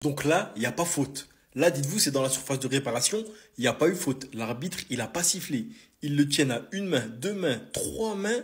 Donc là, il n'y a pas faute. Là, dites-vous, c'est dans la surface de réparation, il n'y a pas eu faute. L'arbitre, il n'a pas sifflé. Ils le tiennent à une main, deux mains, trois mains.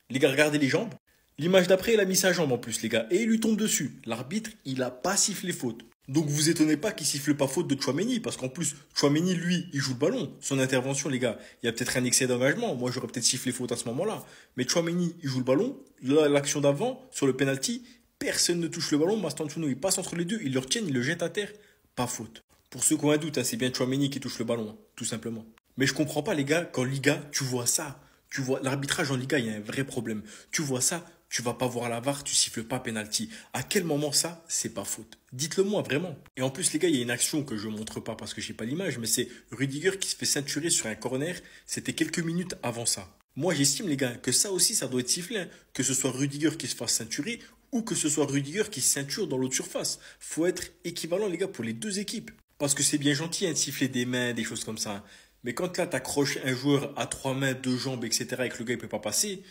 Les gars, regardez les jambes. L'image d'après, il a mis sa jambe en plus, les gars. Et il lui tombe dessus. L'arbitre, il n'a pas sifflé faute. Donc vous étonnez pas qu'il siffle pas faute de Tchouaméni, parce qu'en plus, Tchouaméni, lui, il joue le ballon. Son intervention, les gars, il y a peut-être un excès d'engagement. Moi, j'aurais peut-être sifflé faute à ce moment-là. Mais Tchouaméni, il joue le ballon. Là, l'action d'avant, sur le penalty, personne ne touche le ballon. Mastantuono, il passe entre les deux, il le retient, il le jette à terre. Pas faute. Pour ceux qui ont un doute, hein, c'est bien Tchouaméni qui touche le ballon, hein, tout simplement. Mais je comprends pas, les gars, qu'en Liga, tu vois ça. Tu vois, l'arbitrage en Liga, il y a un vrai problème. Tu vois ça, tu vas pas voir la VAR, tu siffles pas penalty. À quel moment ça, c'est pas faute? Dites-le moi, vraiment. Et en plus, les gars, il y a une action que je montre pas parce que j'ai pas l'image, mais c'est Rudiger qui se fait ceinturer sur un corner. C'était quelques minutes avant ça. Moi, j'estime, les gars, que ça aussi, ça doit être sifflé, hein. Que ce soit Rudiger qui se fasse ceinturer ou que ce soit Rudiger qui se ceinture dans l'autre surface. Faut être équivalent, les gars, pour les deux équipes. Parce que c'est bien gentil hein, de siffler des mains, des choses comme ça. Mais quand là, t'accroches un joueur à trois mains, deux jambes, etc., et que le gars, il peut pas passer,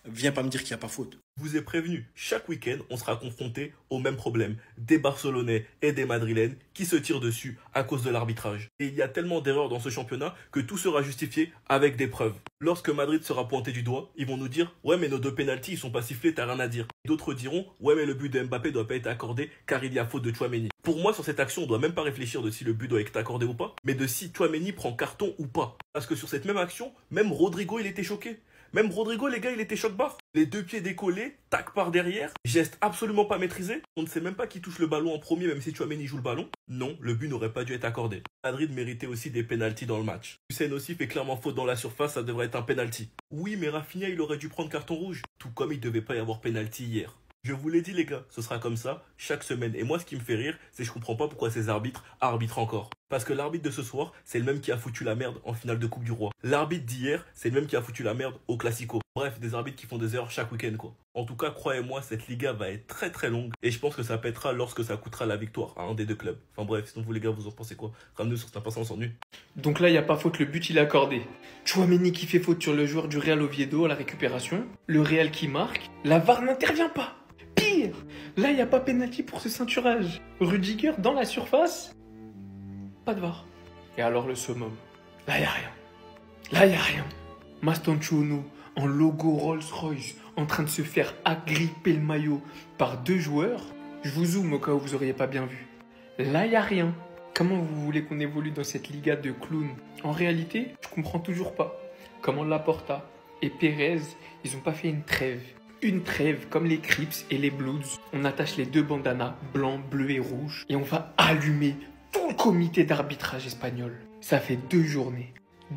viens pas me dire qu'il n'y a pas faute. Je vous ai prévenu, chaque week-end, on sera confronté au même problème. Des Barcelonais et des Madrilènes qui se tirent dessus à cause de l'arbitrage. Et il y a tellement d'erreurs dans ce championnat que tout sera justifié avec des preuves. Lorsque Madrid sera pointé du doigt, ils vont nous dire « Ouais, mais nos deux pénaltys, ils sont pas sifflés, t'as rien à dire. » D'autres diront « Ouais, mais le but de Mbappé doit pas être accordé car il y a faute de Tchouaméni. » Pour moi, sur cette action, on doit même pas réfléchir de si le but doit être accordé ou pas, mais de si Tchouaméni prend carton ou pas. Parce que sur cette même action, même Rodrigo, il était choqué. Même Rodrigo, les gars, il était choc-barre. Les deux pieds décollés, tac par derrière, geste absolument pas maîtrisé. On ne sait même pas qui touche le ballon en premier, même si Tchouaméni joue le ballon. Non, le but n'aurait pas dû être accordé. Madrid méritait aussi des pénaltys dans le match. Hussein aussi fait clairement faute dans la surface, ça devrait être un pénalty. Oui, mais Rafinha, il aurait dû prendre carton rouge. Tout comme il devait pas y avoir pénalty hier. Je vous l'ai dit les gars, ce sera comme ça chaque semaine. Et moi ce qui me fait rire, c'est que je comprends pas pourquoi ces arbitres arbitrent encore. Parce que l'arbitre de ce soir, c'est le même qui a foutu la merde en finale de Coupe du Roi. L'arbitre d'hier, c'est le même qui a foutu la merde au Classico. Bref, des arbitres qui font des erreurs chaque week-end quoi. En tout cas, croyez-moi, cette Liga va être très très longue. Et je pense que ça pètera lorsque ça coûtera la victoire à un des deux clubs. Enfin bref, sinon vous les gars, vous en pensez quoi? Ramenez sur Snap, on s'ennuie. Donc là, il n'y a pas faute, le but il est accordé. Tchouaméni qui fait faute sur le joueur du Real Oviedo à la récupération. Le Real qui marque. La VAR n'intervient pas. Pire, là, il n'y a pas pénalty pour ce ceinturage. Rudiger dans la surface. Pas de VAR. Et alors le summum. Là, il n'y a rien. Là, il n'y a rien. Mastantuono en logo Rolls-Royce en train de se faire agripper le maillot par deux joueurs. Je vous zoome au cas où vous auriez pas bien vu. Là, il n'y a rien. Comment vous voulez qu'on évolue dans cette Liga de clowns? En réalité, je comprends toujours pas. Comment Laporta et Pérez, ils ont pas fait une trêve. Une trêve comme les Crips et les Bloods. On attache les deux bandanas, blanc, bleu et rouge. Et on va allumer tout le comité d'arbitrage espagnol. Ça fait 2 journées.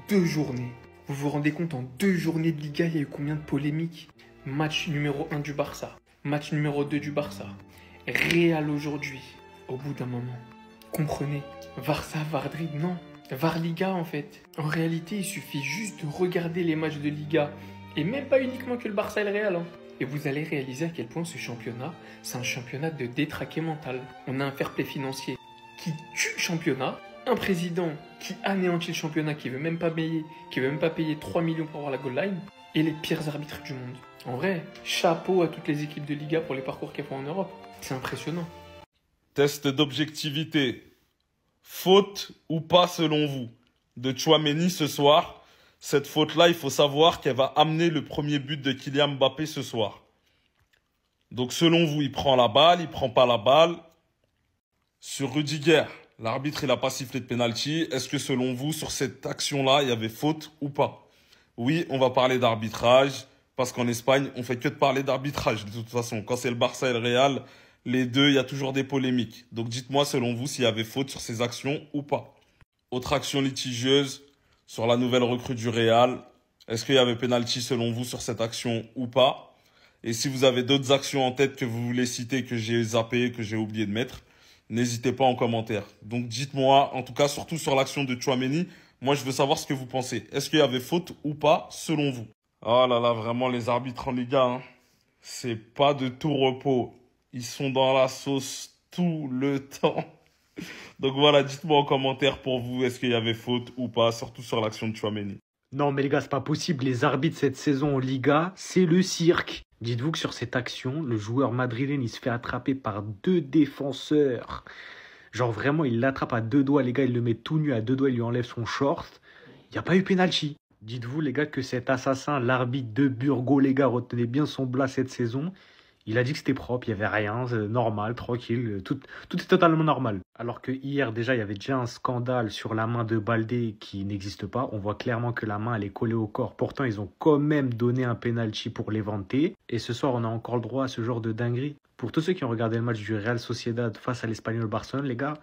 2 journées. Vous vous rendez compte, en 2 journées de Liga, il y a eu combien de polémiques? Match numéro 1 du Barça. Match numéro 2 du Barça. Real aujourd'hui. Au bout d'un moment. Comprenez, VAR ça, VAR dribble, non. VAR Liga en fait. En réalité, il suffit juste de regarder les matchs de Liga. Et même pas uniquement que le Barça et le Real. Hein. Et vous allez réaliser à quel point ce championnat, c'est un championnat de détraqué mental. On a un fair play financier qui tue le championnat. Un président qui anéantit le championnat, qui veut même pas payer 3 millions pour avoir la goal line. Et les pires arbitres du monde. En vrai, chapeau à toutes les équipes de Liga pour les parcours qu'elles font en Europe. C'est impressionnant. Test d'objectivité. Faute ou pas selon vous de Tchouaméni ce soir? Cette faute-là, il faut savoir qu'elle va amener le premier but de Kylian Mbappé ce soir. Donc selon vous, il prend la balle, il prend pas la balle. Sur Rudiger, l'arbitre il n'a pas sifflé de penalty. Est-ce que selon vous, sur cette action-là, il y avait faute ou pas? Oui, on va parler d'arbitrage, parce qu'en Espagne, on fait que de parler d'arbitrage de toute façon. Quand c'est le Barça et le Real, les deux, il y a toujours des polémiques. Donc dites-moi selon vous s'il y avait faute sur ces actions ou pas. Autre action litigieuse sur la nouvelle recrue du Real. Est-ce qu'il y avait penalty selon vous sur cette action ou pas? Et si vous avez d'autres actions en tête que vous voulez citer, que j'ai zappé, que j'ai oublié de mettre, n'hésitez pas en commentaire. Donc dites-moi, en tout cas surtout sur l'action de Tchouaméni, moi je veux savoir ce que vous pensez. Est-ce qu'il y avait faute ou pas selon vous? Oh là là, vraiment les arbitres en Liga, hein, c'est pas de tout repos. Ils sont dans la sauce tout le temps. Donc voilà, dites-moi en commentaire pour vous, est-ce qu'il y avait faute ou pas, surtout sur l'action de Tchouaméni. Non mais les gars, c'est pas possible. Les arbitres cette saison en Liga, c'est le cirque. Dites-vous que sur cette action, le joueur madrilène, il se fait attraper par 2 défenseurs. Genre vraiment, il l'attrape à deux doigts, les gars, il le met tout nu à deux doigts, il lui enlève son short. Il n'y a pas eu penalty. Dites-vous, les gars, que cet assassin, l'arbitre de Burgos, les gars, retenez bien son blas cette saison. Il a dit que c'était propre, il n'y avait rien, normal, tranquille, tout est totalement normal. Alors que hier, déjà, il y avait déjà un scandale sur la main de Baldé qui n'existe pas. On voit clairement que la main, elle est collée au corps. Pourtant, ils ont quand même donné un penalty pour les vanter. Et ce soir, on a encore le droit à ce genre de dinguerie. Pour tous ceux qui ont regardé le match du Real Sociedad face à l'Espagnol Barcelone, les gars,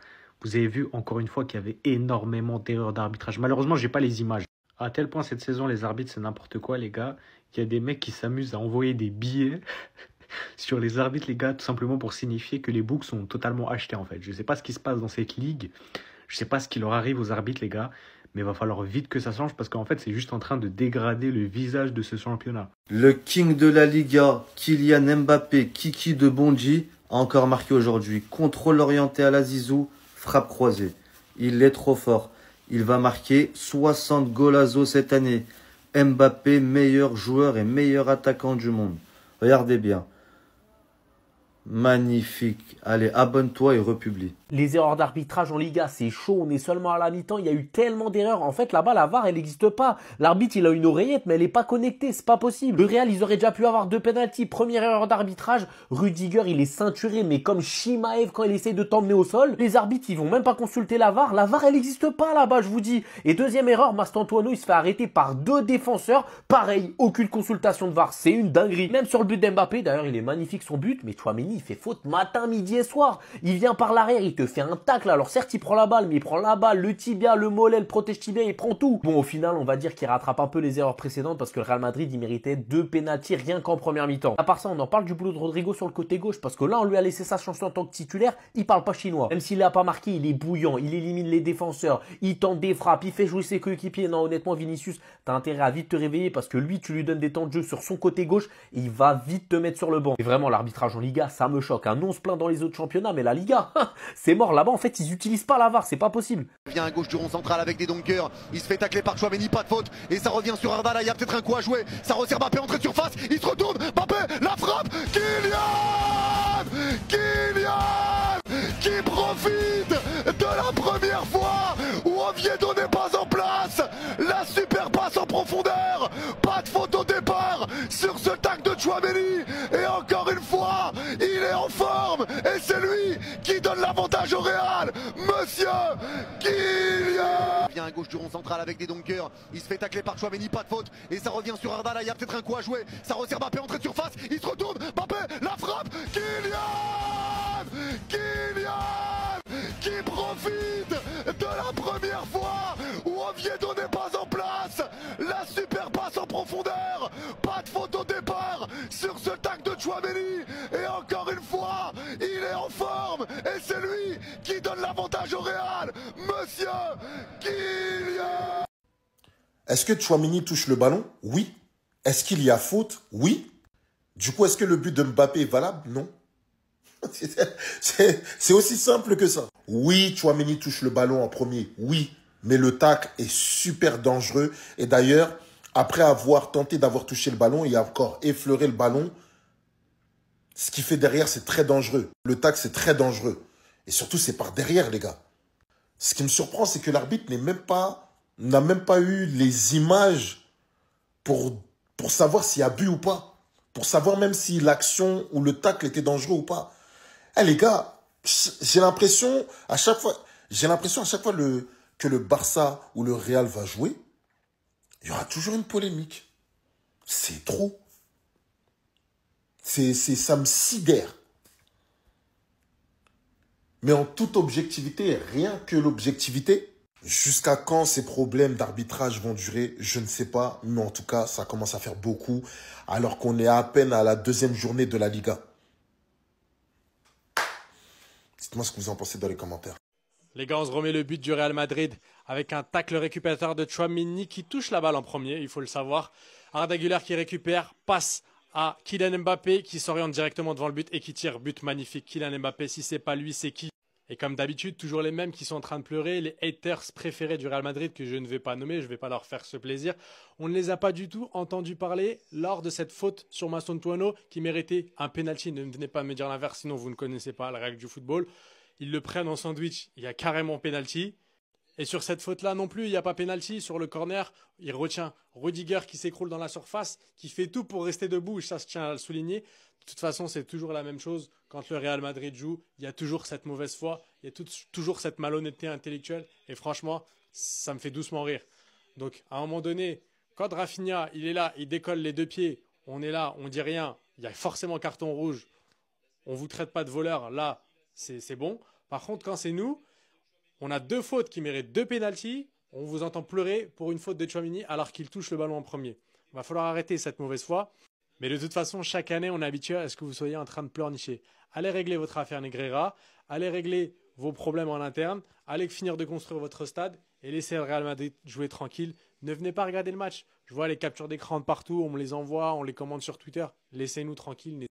vous avez vu encore une fois qu'il y avait énormément d'erreurs d'arbitrage. Malheureusement, j'ai pas les images. À tel point, cette saison, les arbitres, c'est n'importe quoi, les gars. Il y a des mecs qui s'amusent à envoyer des billets sur les arbitres, les gars, tout simplement pour signifier que les books sont totalement achetés, en fait. Je sais pas ce qui se passe dans cette ligue. Je sais pas ce qui leur arrive aux arbitres, les gars. Mais il va falloir vite que ça change parce qu'en fait, c'est juste en train de dégrader le visage de ce championnat. Le king de la Liga, Kylian Mbappé, Kiki de Bondy, a encore marqué aujourd'hui. Contrôle orienté à la Zizou, frappe croisée. Il est trop fort. Il va marquer 60 golazos cette année. Mbappé, meilleur joueur et meilleur attaquant du monde. Regardez bien. Magnifique. Allez, abonne-toi et republie. Les erreurs d'arbitrage en Liga, c'est chaud, on est seulement à la mi-temps, il y a eu tellement d'erreurs. En fait, là-bas, la VAR, elle n'existe pas. L'arbitre, il a une oreillette, mais elle n'est pas connectée, c'est pas possible. Le Real, ils auraient déjà pu avoir 2 pénaltys. Première erreur d'arbitrage, Rudiger, il est ceinturé, mais comme Shimaev quand il essaye de t'emmener au sol. Les arbitres, ils vont même pas consulter la VAR. La VAR, elle n'existe pas là-bas, je vous dis. Et deuxième erreur, Mastantuono, il se fait arrêter par 2 défenseurs. Pareil, aucune consultation de VAR, c'est une dinguerie. Même sur le but d'Mbappé, d'ailleurs, il est magnifique son but, mais Tchouaméni, il fait faute matin, midi et soir. Il vient par l'arrière, il te fait un tacle. Alors certes, il prend la balle, mais il prend la balle, le tibia, le mollet, le protège tibia, il prend tout. Bon, au final, on va dire qu'il rattrape un peu les erreurs précédentes parce que le Real Madrid, il méritait 2 pénaltys rien qu'en première mi-temps. À part ça, on en parle du boulot de Rodrigo sur le côté gauche parce que là, on lui a laissé sa chance en tant que titulaire. Il parle pas chinois. Même s'il n'a pas marqué, il est bouillant, il élimine les défenseurs, il tente des frappes, il fait jouer ses coéquipiers. Non, honnêtement, Vinicius, t'as intérêt à vite te réveiller parce que lui, tu lui donnes des temps de jeu sur son côté gauche et il va vite te mettre sur le banc. Et vraiment, l'arbitrage en Liga, ça me choque. On se plaint dans les autres championnats, mais la Liga, c'est mort. Là-bas, en fait, ils utilisent pas la VAR, c'est pas possible. Il vient à gauche du rond central avec des dunkers. Il se fait tacler par Tchouaméni, pas de faute. Et ça revient sur Arda. Là, il y a peut-être un coup à jouer. Ça resserre Mbappé, entrée de surface. Il se retourne. Mbappé, la frappe. Kylian qui profite de la première fois où Oviedo n'est pas en place. La super passe en profondeur. Pas de faute au départ sur ce tac de Tchouaméni. Et encore une fois, il est en forme. Et c'est lui qui donne l'avantage au Real. Monsieur Kylian. Il vient à gauche du rond central avec des dunkers. Il se fait tacler par Tchouaméni, pas de faute. Et ça revient sur Arda. Là, il y a peut-être un coup à jouer. Ça resserre Mbappé, entrée de surface. Il se retourne. Mbappé, la frappe. Kylian qui profite de la première fois où Oviedo n'est pas en place. La super passe en profondeur. Pas de faute au départ sur ce tac de Tchouaméni. Et encore une fois, il est en forme. Et c'est lui qui donne l'avantage au Real. Monsieur Kylian. Est-ce que Tchouaméni touche le ballon? Oui. Est-ce qu'il y a faute? Oui. Du coup, est-ce que le but de Mbappé est valable? Non. C'est aussi simple que ça. Oui, Tchouaméni touche le ballon en premier. Oui. Mais le tacle est super dangereux. Et d'ailleurs, après avoir tenté d'avoir touché le ballon, il a encore effleuré le ballon. Ce qu'il fait derrière, c'est très dangereux. Le tacle, c'est très dangereux. Et surtout, c'est par derrière, les gars. Ce qui me surprend, c'est que l'arbitre n'a même pas eu les images pour savoir s'il y a but ou pas. Pour savoir même si l'action ou le tacle était dangereux ou pas. Eh les gars, j'ai l'impression à chaque fois que le Barça ou le Real va jouer, il y aura toujours une polémique. C'est trop. Ça me sidère. Mais en toute objectivité, rien que l'objectivité, jusqu'à quand ces problèmes d'arbitrage vont durer, je ne sais pas. Mais en tout cas, ça commence à faire beaucoup, alors qu'on est à peine à la 2e journée de la Liga. Dites-moi ce que vous en pensez dans les commentaires. Les gars, on se remet le but du Real Madrid avec un tacle récupérateur de Tchouaméni qui touche la balle en premier, il faut le savoir. Arda Güler qui récupère, passe à Kylian Mbappé qui s'oriente directement devant le but et qui tire. But magnifique. Kylian Mbappé, si c'est pas lui, c'est qui? Et comme d'habitude, toujours les mêmes qui sont en train de pleurer, les haters préférés du Real Madrid que je ne vais pas nommer, je ne vais pas leur faire ce plaisir. On ne les a pas du tout entendus parler lors de cette faute sur Mastantuono qui méritait un penalty. Ne venez pas me dire l'inverse, sinon vous ne connaissez pas la règle du football. ils le prennent en sandwich, il y a carrément penalty. Et sur cette faute-là non plus, il n'y a pas penalty. Sur le corner, il retient Rudiger qui s'écroule dans la surface, qui fait tout pour rester debout. Ça se tient à le souligner. De toute façon, c'est toujours la même chose. Quand le Real Madrid joue, il y a toujours cette mauvaise foi, il y a toujours cette malhonnêteté intellectuelle. Et franchement, ça me fait doucement rire. Donc, à un moment donné, quand Rafinha, il est là, il décolle les deux pieds, on est là, on dit rien, il y a forcément carton rouge. On vous traite pas de voleur, là, c'est bon. Par contre, quand c'est nous, on a 2 fautes qui méritent 2 pénaltys. On vous entend pleurer pour une faute de Tchouaméni alors qu'il touche le ballon en premier. Il va falloir arrêter cette mauvaise foi. Mais de toute façon, chaque année, on est habitué à ce que vous soyez en train de pleurnicher. Allez régler votre affaire Negreira. Allez régler vos problèmes en interne. Allez finir de construire votre stade. Et laissez le Real Madrid jouer tranquille. Ne venez pas regarder le match. Je vois les captures d'écran de partout. On me les envoie, on les commande sur Twitter. Laissez-nous tranquilles.